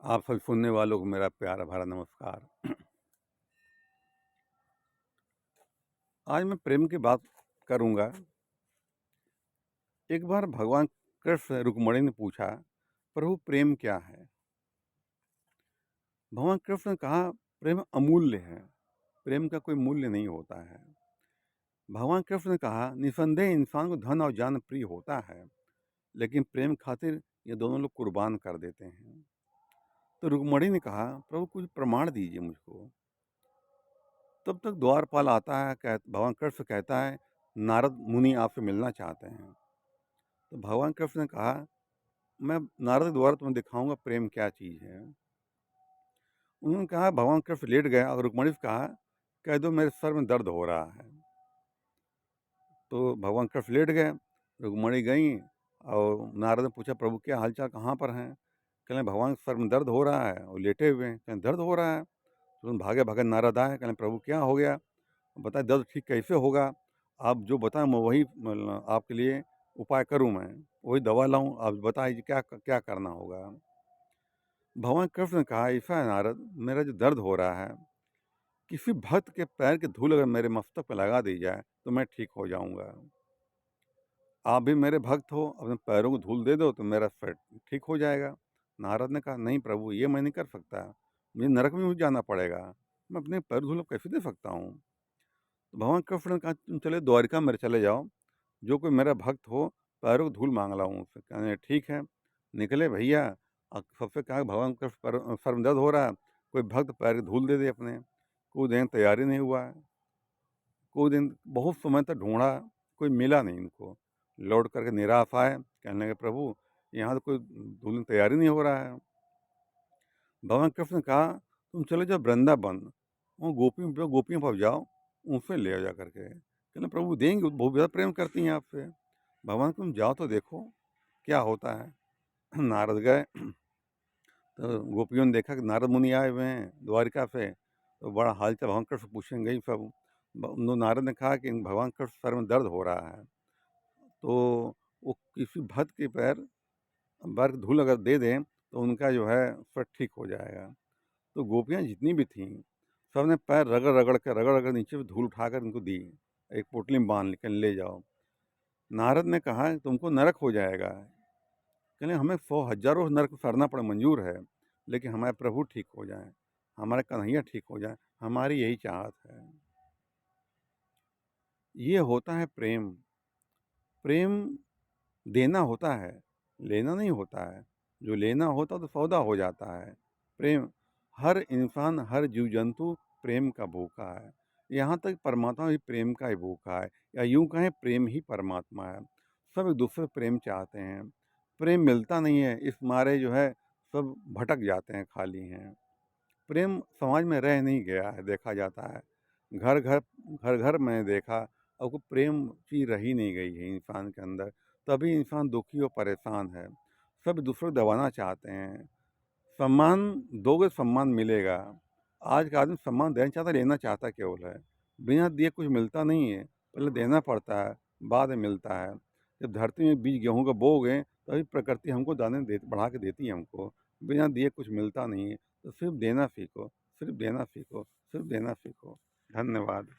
आप सभी सुनने वालों को मेरा प्यारा भरा नमस्कार। आज मैं प्रेम की बात करूंगा। एक बार भगवान कृष्ण से रुक्मिणी ने पूछा, प्रभु प्रेम क्या है? भगवान कृष्ण ने कहा, प्रेम अमूल्य है। प्रेम का कोई मूल्य नहीं होता है। भगवान कृष्ण ने कहा, निसंदेह इंसान को धन और जान प्रिय होता है, लेकिन प्रेम खातिर ये दोनों लोग कुर्बान कर देते हैं। तो रुक्मिणी ने कहा, प्रभु कुछ प्रमाण दीजिए मुझको। तब तक द्वारपाल आता है। भगवान कृष्ण कहता है, नारद मुनि आपसे मिलना चाहते हैं। तो भगवान कृष्ण ने कहा, मैं नारद के द्वारा तुम्हें दिखाऊंगा प्रेम क्या चीज़ है। उन्होंने कहा, भगवान कृष्ण लेट गए और रुक्मिणी से कहा, कह दो मेरे सर में दर्द हो रहा है। तो भगवान कृष्ण लेट गए, रुक्मिणी गई और नारद ने पूछा, प्रभु क्या हालचाल, कहाँ पर हैं? कहें भगवान के सर में दर्द हो रहा है और लेटे हुए हैं। कहें दर्द हो रहा है? तुरंत भागे भागे नारद आए। कहें प्रभु क्या हो गया, बताए दर्द ठीक कैसे होगा? आप जो बताएं मैं वही आपके लिए उपाय करूं, मैं वही दवा लाऊं, आप बताइए क्या क्या करना होगा। भगवान कृष्ण ने कहा, ऐसा है नारद, मेरा जो दर्द हो रहा है, किसी भक्त के पैर की धूल अगर मेरे मस्तक पर लगा दी जाए तो मैं ठीक हो जाऊंगा। आप भी मेरे भक्त हो, अपने पैरों को धूल दे दो तो मेरा सर ठीक हो जाएगा। नारद ने कहा, नहीं प्रभु, ये मैं नहीं कर सकता, मुझे नरक में भी जाना पड़ेगा, मैं अपने पैर धूल कैसे दे सकता हूँ। तो भगवान कृष्ण ने कहा, तुम चले द्वारिका में चले जाओ, जो कोई मेरा भक्त हो पैरों को धूल मांग लाऊं उससे। कहने ठीक है। निकले भैया। सबसे कहा, भगवान कृष्ण सर में दर्द हो रहा है, कोई भक्त पैर की धूल दे दे अपने। कोई दिन तैयारी नहीं हुआ है। कोई दिन बहुत समय तक ढूंढा, कोई मिला नहीं इनको। लौट करके निराश आए, कहने लगे प्रभु यहाँ तो कोई दुल्हन तैयारी नहीं हो रहा है। भगवान कृष्ण ने कहा, तुम चले जाओ वृंदावन, वो गोपियों पर जाओ, उनसे ले आओ जा करके। कहने प्रभु देंगे, वो बहुत ज़्यादा प्रेम करती हैं आपसे। भगवान तुम जाओ तो देखो क्या होता है। नारद गए तो गोपियों ने देखा कि नारद मुनि आए हुए हैं द्वारिका से। तो बड़ा हालचाल भगवान कृष्ण पूछने गई सब। नारद ने कहा कि भगवान कृष्ण सर में दर्द हो रहा है, तो वो किसी भक्त के पैर बार धूल अगर दे दें तो उनका जो है सर ठीक हो जाएगा। तो गोपियाँ जितनी भी थीं, सब ने पैर रगड़ रगड़ नीचे से धूल उठाकर उनको दी, एक पोटली में बांध कर ले जाओ। नारद ने कहा, तुमको नरक हो जाएगा। कहले हमें 100 हज़ारों नरक सड़ना पड़े मंजूर है, लेकिन हमारे प्रभु ठीक हो जाएं, हमारे कन्हैया ठीक हो जाएं, हमारी यही चाहत है। ये होता है प्रेम। प्रेम देना होता है, लेना नहीं होता है। जो लेना होता तो सौदा हो जाता है। प्रेम, हर इंसान, हर जीव जंतु प्रेम का भूखा है। यहाँ तक परमात्मा भी प्रेम का ही भूखा है, या यूं कहें प्रेम ही परमात्मा है। सब एक दूसरे से प्रेम चाहते हैं, प्रेम मिलता नहीं है, इस मारे जो है सब भटक जाते हैं, खाली हैं। प्रेम समाज में रह नहीं गया है, देखा जाता है। घर घर मैंने देखा, और कोई प्रेम चीज रही नहीं गई है इंसान के अंदर। तभी इंसान दुखी और परेशान है। सब दूसरों को दबाना चाहते हैं। सम्मान दोगे सम्मान मिलेगा। आज का आदमी सम्मान देना चाहता, लेना चाहता केवल है। बिना दिए कुछ मिलता नहीं है, पहले देना पड़ता है, बाद में मिलता है। जब धरती में बीज गेहूं का बोओगे तभी प्रकृति हमको दाने दे बढ़ा के देती है हमको। बिना दिए कुछ मिलता नहीं है। तो सिर्फ देना सीखो, सिर्फ देना सीखो, सिर्फ देना सीखो। धन्यवाद।